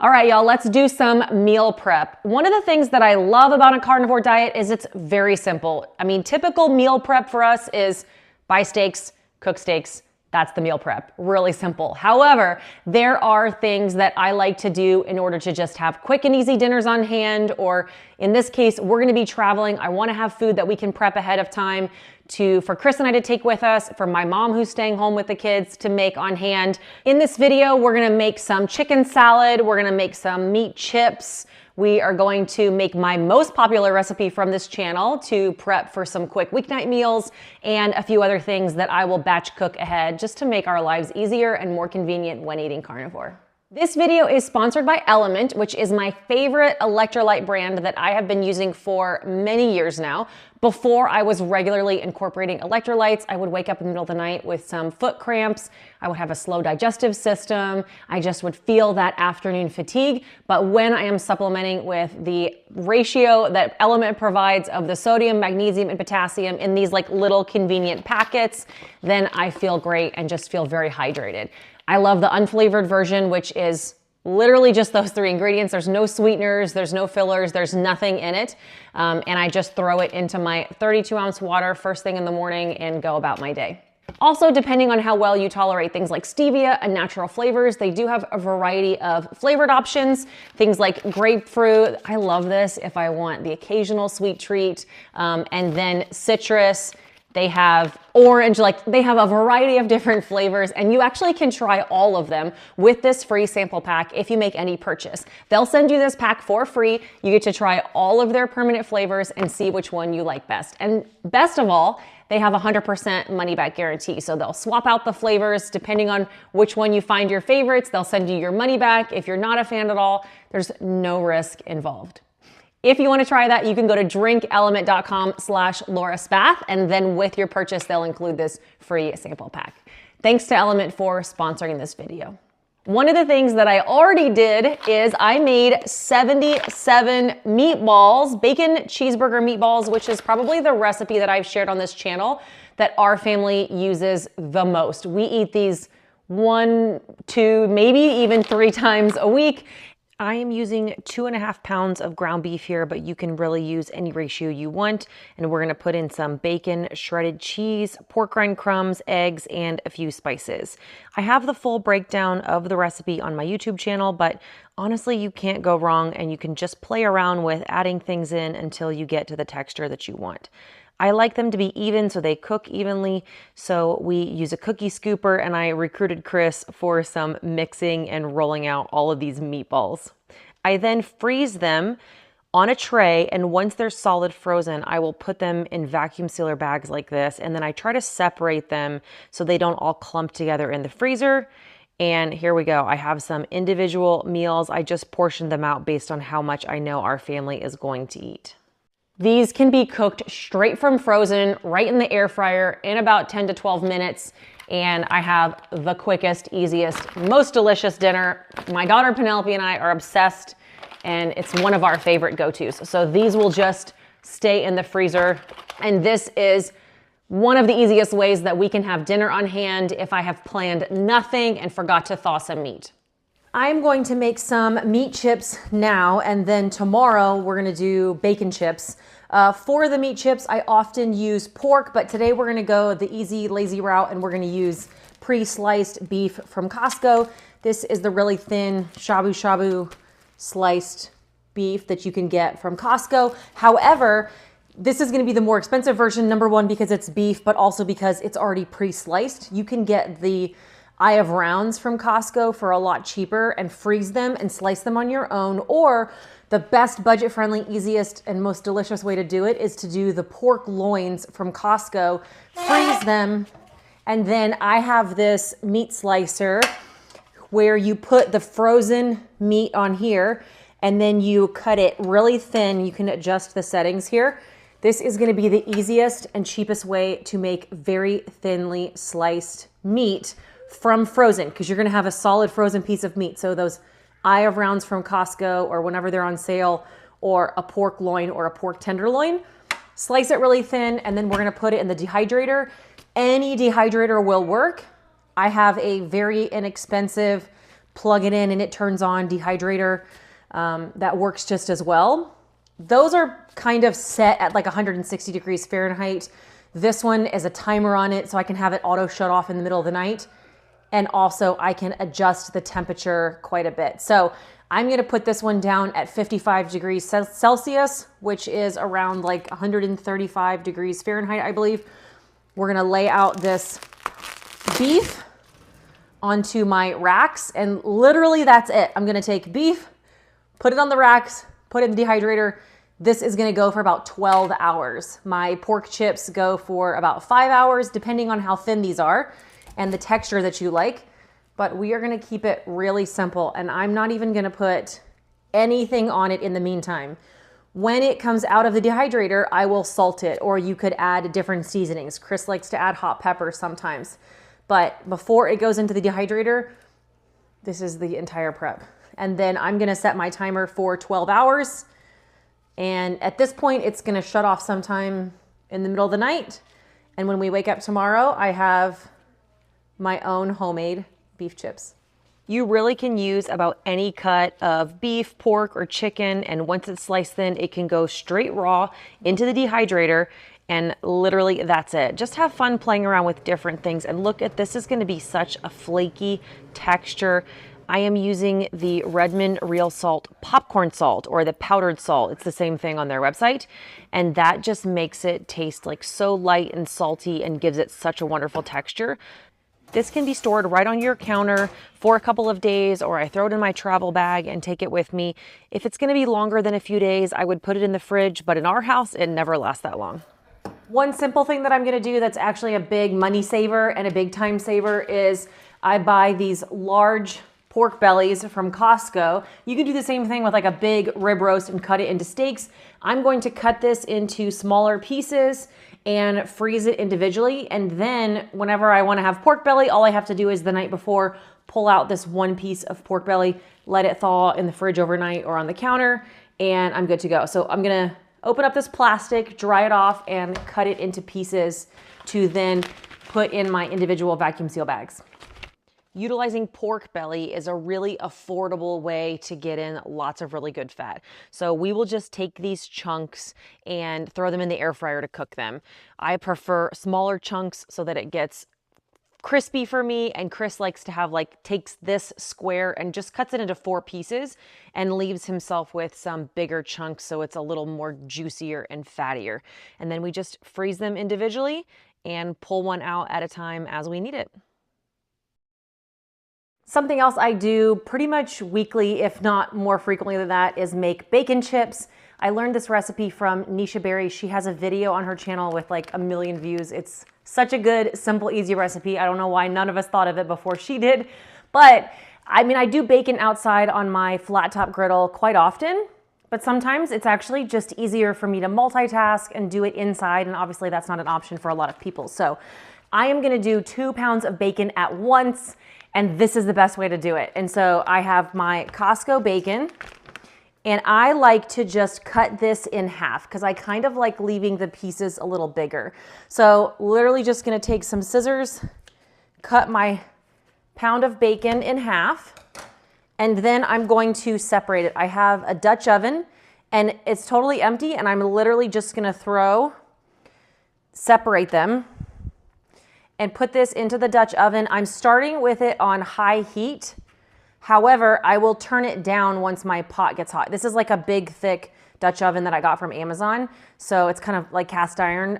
All right, y'all, let's do some meal prep. One of the things that I love about a carnivore diet is it's very simple. I mean, typical meal prep for us is buy steaks, cook steaks. That's the meal prep. Really simple. However, there are things that I like to do in order to just have quick and easy dinners on hand, or in this case, we're gonna be traveling. I wanna have food that we can prep ahead of time for Chris and I to take with us, for my mom who's staying home with the kids to make on hand. In this video, we're gonna make some chicken salad. We're gonna make some meat chips. We are going to make my most popular recipe from this channel to prep for some quick weeknight meals, and a few other things that I will batch cook ahead just to make our lives easier and more convenient when eating carnivore. This video is sponsored by Element, which is my favorite electrolyte brand that I have been using for many years now. Before I was regularly incorporating electrolytes, I would wake up in the middle of the night with some foot cramps. I would have a slow digestive system. I just would feel that afternoon fatigue. But when I am supplementing with the ratio that Element provides of the sodium, magnesium, and potassium in these like little convenient packets, then I feel great and just feel very hydrated. I love the unflavored version, which is literally just those three ingredients. There's no sweeteners, there's no fillers, there's nothing in it. And I just throw it into my 32-ounce water first thing in the morning and go about my day. Also, depending on how well you tolerate things like stevia and natural flavors, they do have a variety of flavored options. Things like grapefruit, I love this if I want the occasional sweet treat. And then citrus. They have orange, they have a variety of different flavors, and you actually can try all of them with this free sample pack if you make any purchase. They'll send you this pack for free. You get to try all of their permanent flavors and see which one you like best. And best of all, they have a 100% money back guarantee. So they'll swap out the flavors depending on which one you find your favorites. They'll send you your money back. If you're not a fan at all, there's no risk involved. If you want to try that, you can go to drinkelement.com/LauraESPATH, and then with your purchase, they'll include this free sample pack. Thanks to Element for sponsoring this video. One of the things that I already did is I made 77 meatballs, bacon cheeseburger meatballs, which is probably the recipe that I've shared on this channel that our family uses the most. We eat these 1, 2, maybe even 3 times a week. I am using 2.5 pounds of ground beef here, but you can really use any ratio you want. And we're gonna put in some bacon, shredded cheese, pork rind crumbs, eggs, and a few spices. I have the full breakdown of the recipe on my YouTube channel, but honestly, you can't go wrong, and you can just play around with adding things in until you get to the texture that you want. I like them to be even so they cook evenly, so we use a cookie scooper, and I recruited Chris for some mixing and rolling out all of these meatballs. I then freeze them on a tray, and once they're solid frozen, I will put them in vacuum sealer bags like this, and then I try to separate them so they don't all clump together in the freezer. And here we go. I have some individual meals. I just portioned them out based on how much I know our family is going to eat. These can be cooked straight from frozen, right in the air fryer in about 10 to 12 minutes. And I have the quickest, easiest, most delicious dinner. My daughter Penelope and I are obsessed, and it's one of our favorite go-tos. So these will just stay in the freezer. And this is one of the easiest ways that we can have dinner on hand if I have planned nothing and forgot to thaw some meat. I'm going to make some meat chips now, and then tomorrow we're gonna do bacon chips. For the meat chips, I often use pork, but today we're gonna go the easy, lazy route, and we're gonna use pre-sliced beef from Costco. This is the really thin shabu-shabu sliced beef that you can get from Costco. However, this is gonna be the more expensive version, number one, because it's beef, but also because it's already pre-sliced. You can get the eye of rounds from Costco for a lot cheaper and freeze them and slice them on your own. Or the best budget-friendly, easiest, and most delicious way to do it is to do the pork loins from Costco, freeze them, and then I have this meat slicer where you put the frozen meat on here, and then you cut it really thin. You can adjust the settings here. This is gonna be the easiest and cheapest way to make very thinly sliced meat from frozen, because you're gonna have a solid frozen piece of meat. So those eye of rounds from Costco, or whenever they're on sale, or a pork loin or a pork tenderloin, slice it really thin, and then we're gonna put it in the dehydrator. Any dehydrator will work. I have a very inexpensive plug it in and it turns on, dehydrator, that works just as well. Those are kind of set at like 160 degrees Fahrenheit. This one is a timer on it, so I can have it auto shut off in the middle of the night. And also I can adjust the temperature quite a bit. So I'm gonna put this one down at 55 degrees Celsius, which is around like 135 degrees Fahrenheit, I believe. We're gonna lay out this beef onto my racks, and literally that's it. I'm gonna take beef, put it on the racks, put it in the dehydrator. This is gonna go for about 12 hours. My pork chips go for about 5 hours, depending on how thin these are and the texture that you like. But we are gonna keep it really simple, and I'm not even gonna put anything on it in the meantime. When it comes out of the dehydrator, I will salt it, or you could add different seasonings. Chris likes to add hot pepper sometimes. But before it goes into the dehydrator, this is the entire prep. And then I'm gonna set my timer for 12 hours. And at this point, it's gonna shut off sometime in the middle of the night. And when we wake up tomorrow, I have my own homemade beef chips. You really can use about any cut of beef, pork, or chicken, and once it's sliced thin, it can go straight raw into the dehydrator, and literally that's it. Just have fun playing around with different things, and look at this. Is going to be such a flaky texture. I am using the Redmond Real Salt popcorn salt, or the powdered salt. It's the same thing on their website, and that just makes it taste like so light and salty and gives it such a wonderful texture. This can be stored right on your counter for a couple of days, or I throw it in my travel bag and take it with me. If it's gonna be longer than a few days, I would put it in the fridge, but in our house, it never lasts that long. One simple thing that I'm gonna do that's actually a big money saver and a big time saver is I buy these large pork bellies from Costco. You can do the same thing with like a big rib roast and cut it into steaks. I'm going to cut this into smaller pieces and freeze it individually. And then whenever I want to have pork belly, all I have to do is the night before, pull out this one piece of pork belly, let it thaw in the fridge overnight or on the counter, and I'm good to go. So I'm gonna open up this plastic, dry it off, and cut it into pieces to then put in my individual vacuum seal bags. Utilizing pork belly is a really affordable way to get in lots of really good fat. So we will just take these chunks and throw them in the air fryer to cook them. I prefer smaller chunks so that it gets crispy for me, and Chris likes to have takes this square and just cuts it into 4 pieces and leaves himself with some bigger chunks so it's a little more juicier and fattier. And then we just freeze them individually and pull one out at a time as we need it. Something else I do pretty much weekly, if not more frequently than that, is make bacon chips. I learned this recipe from Nisha Berry. She has a video on her channel with like 1 million views. It's such a good, simple, easy recipe. I don't know why none of us thought of it before she did. But I mean, I do bacon outside on my flat top griddle quite often, but sometimes it's actually just easier for me to multitask and do it inside. And obviously that's not an option for a lot of people. So I am gonna do 2 pounds of bacon at once, and this is the best way to do it. And so I have my Costco bacon, and I like to just cut this in half because I kind of like leaving the pieces a little bigger. So literally just gonna take some scissors, cut my pound of bacon in half, and then I'm going to separate it. I have a Dutch oven and it's totally empty, and I'm literally just gonna separate them and put this into the Dutch oven. I'm starting with it on high heat. However, I will turn it down once my pot gets hot. This is like a big, thick Dutch oven that I got from Amazon. So it's kind of like cast iron,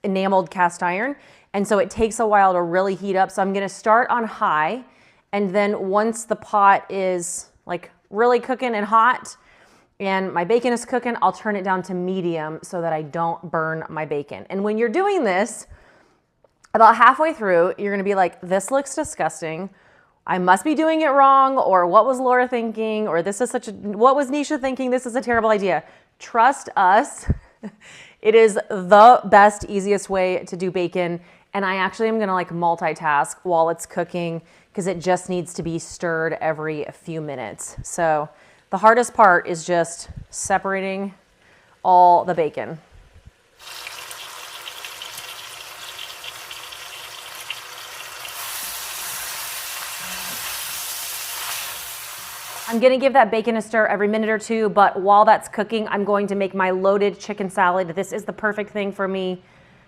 enameled cast iron. And so it takes a while to really heat up. So I'm gonna start on high. And then once the pot is like really cooking and hot and my bacon is cooking, I'll turn it down to medium so that I don't burn my bacon. And when you're doing this, about halfway through, you're gonna be like, this looks disgusting. I must be doing it wrong, or what was Laura thinking, or what was Nisha thinking? This is a terrible idea. Trust us. It is the best, easiest way to do bacon. And I actually am gonna like multitask while it's cooking because it just needs to be stirred every few minutes. So the hardest part is just separating all the bacon. I'm gonna give that bacon a stir every minute or two, but while that's cooking, I'm going to make my loaded chicken salad. This is the perfect thing for me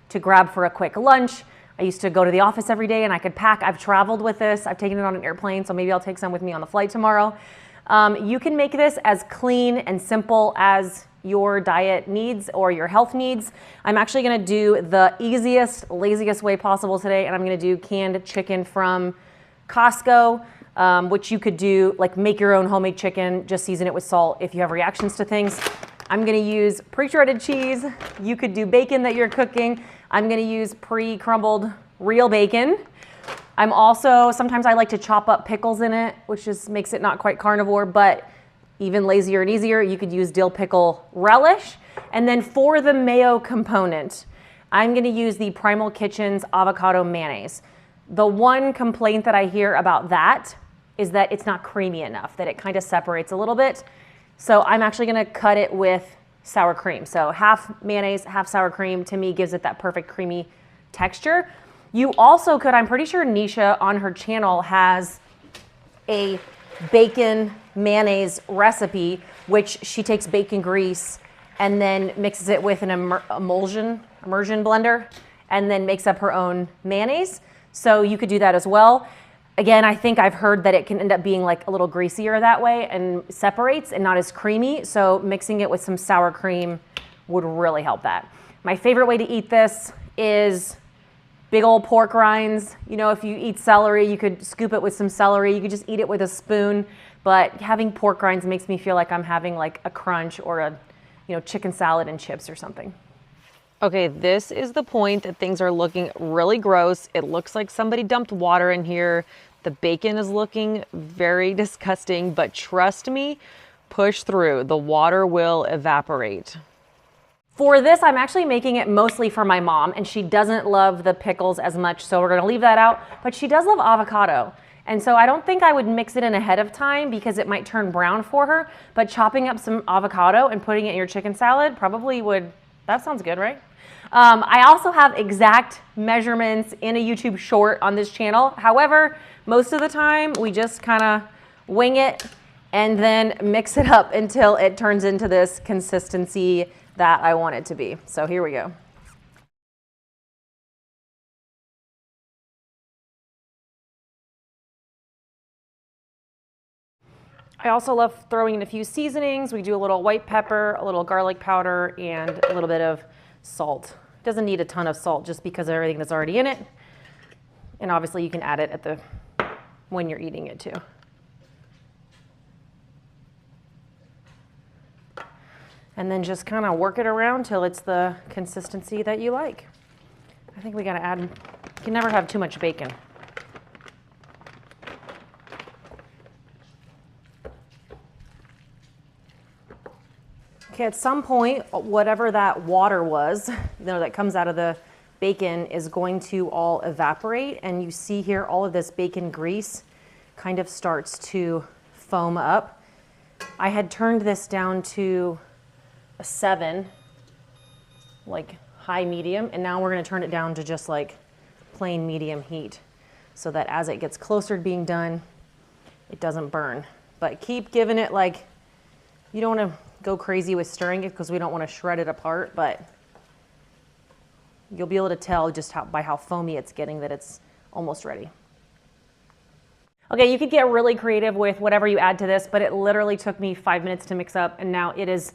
to grab for a quick lunch. I used to go to the office every day and I could pack. I've traveled with this. I've taken it on an airplane, so maybe I'll take some with me on the flight tomorrow. You can make this as clean and simple as your diet needs or your health needs. I'm actually gonna do the easiest, laziest way possible today, and I'm gonna do canned chicken from Costco, which you could do, like make your own homemade chicken, just season it with salt if you have reactions to things. I'm gonna use pre-shredded cheese. You could do bacon that you're cooking. I'm gonna use pre-crumbled real bacon. I'm also, sometimes I like to chop up pickles in it, which just makes it not quite carnivore, but even lazier and easier, you could use dill pickle relish. And then for the mayo component, I'm gonna use the Primal Kitchen's avocado mayonnaise. The one complaint that I hear about that is that it's not creamy enough, that it kind of separates a little bit. So I'm actually gonna cut it with sour cream. So half mayonnaise, half sour cream, to me gives it that perfect creamy texture. You also could, I'm pretty sure Nisha on her channel has a bacon mayonnaise recipe, which she takes bacon grease and then mixes it with an immersion blender and then makes up her own mayonnaise. So you could do that as well. Again, I think I've heard that it can end up being like a little greasier that way and separates and not as creamy. So mixing it with some sour cream would really help that. My favorite way to eat this is big old pork rinds. You know, if you eat celery, you could scoop it with some celery. You could just eat it with a spoon. But having pork rinds makes me feel like I'm having like a crunch or a, you know, chicken salad and chips or something. Okay, this is the point that things are looking really gross. It looks like somebody dumped water in here. The bacon is looking very disgusting, but trust me, push through. The water will evaporate. For this, I'm actually making it mostly for my mom, and she doesn't love the pickles as much, so we're gonna leave that out, but she does love avocado. And so I don't think I would mix it in ahead of time because it might turn brown for her, but chopping up some avocado and putting it in your chicken salad probably would, that sounds good, right? I also have exact measurements in a YouTube short on this channel. However, most of the time we just kind of wing it and then mix it up until it turns into this consistency that I want it to be. So here we go. I also love throwing in a few seasonings. We do a little white pepper, a little garlic powder, and a little bit of salt. It doesn't need a ton of salt just because of everything that's already in it. And obviously you can add it at when you're eating it too. And then just kind of work it around till it's the consistency that you like. I think we gotta add, you can never have too much bacon. Okay, at some point, whatever that water was, that comes out of the bacon is going to all evaporate. And you see here, all of this bacon grease kind of starts to foam up. I had turned this down to a 7, like high medium, and now we're gonna turn it down to just like plain medium heat so that as it gets closer to being done, it doesn't burn. But keep giving it, like, you don't wanna go crazy with stirring it because we don't wanna shred it apart, but you'll be able to tell just by how foamy it's getting that it's almost ready. Okay, you could get really creative with whatever you add to this, but it literally took me 5 minutes to mix up, and now it is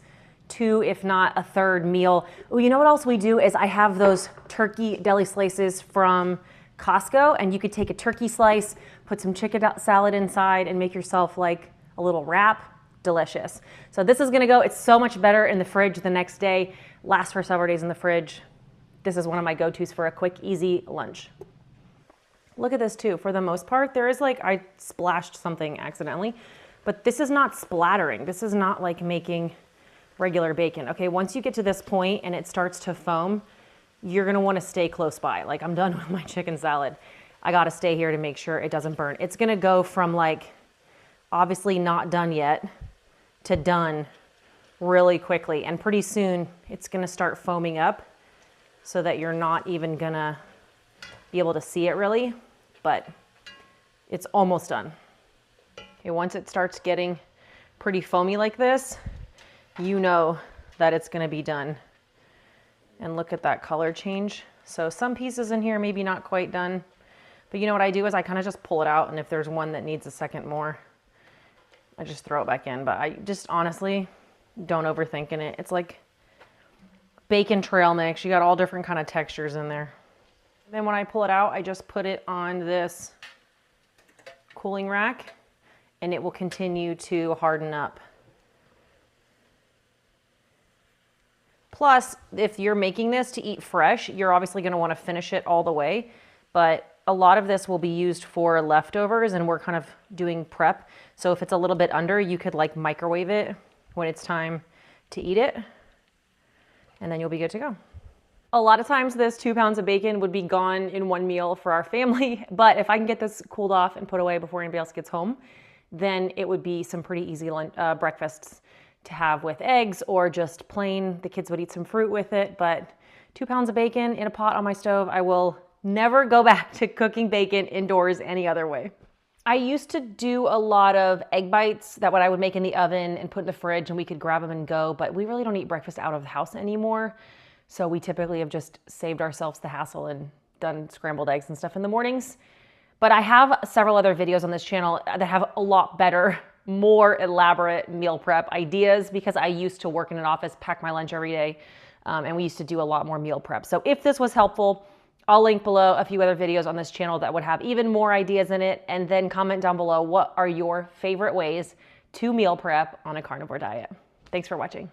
2, if not a third meal. Oh, you know what else we do is I have those turkey deli slices from Costco, and you could take a turkey slice, put some chicken salad inside, and make yourself like a little wrap. Delicious. So this is gonna go, it's so much better in the fridge the next day, lasts for several days in the fridge. This is one of my go-tos for a quick, easy lunch. Look at this too. For the most part, there is like, I splashed something accidentally, but this is not splattering. This is not like making regular bacon. Okay, once you get to this point and it starts to foam, you're gonna wanna stay close by. Like, I'm done with my chicken salad. I gotta stay here to make sure it doesn't burn. It's gonna go from like, obviously not done yet, to done really quickly. And pretty soon it's gonna start foaming up so that you're not even gonna be able to see it really, but it's almost done. Okay, once it starts getting pretty foamy like this, you know that it's gonna be done. And look at that color change. So some pieces in here maybe not quite done, but you know what I do is I kind of just pull it out, and if there's one that needs a second more, I just throw it back in. But I just honestly don't overthink it. It's like bacon trail mix. You got all different kind of textures in there. Then when I pull it out, I just put it on this cooling rack, and it will continue to harden up. Plus, if you're making this to eat fresh, you're obviously going to want to finish it all the way, but a lot of this will be used for leftovers, and we're kind of doing prep. So if it's a little bit under, you could like microwave it when it's time to eat it, and then you'll be good to go. A lot of times this 2 pounds of bacon would be gone in one meal for our family, but if I can get this cooled off and put away before anybody else gets home, then it would be some pretty easy breakfasts to have with eggs, or just plain. The kids would eat some fruit with it, but 2 pounds of bacon in a pot on my stove, I will never go back to cooking bacon indoors any other way. I used to do a lot of egg bites that I would make in the oven and put in the fridge, and we could grab them and go, but we really don't eat breakfast out of the house anymore. So we typically have just saved ourselves the hassle and done scrambled eggs and stuff in the mornings. But I have several other videos on this channel that have a lot better, more elaborate meal prep ideas, because I used to work in an office, pack my lunch every day, and we used to do a lot more meal prep. So if this was helpful, I'll link below a few other videos on this channel that would have even more ideas in it, and then comment down below what are your favorite ways to meal prep on a carnivore diet. Thanks for watching.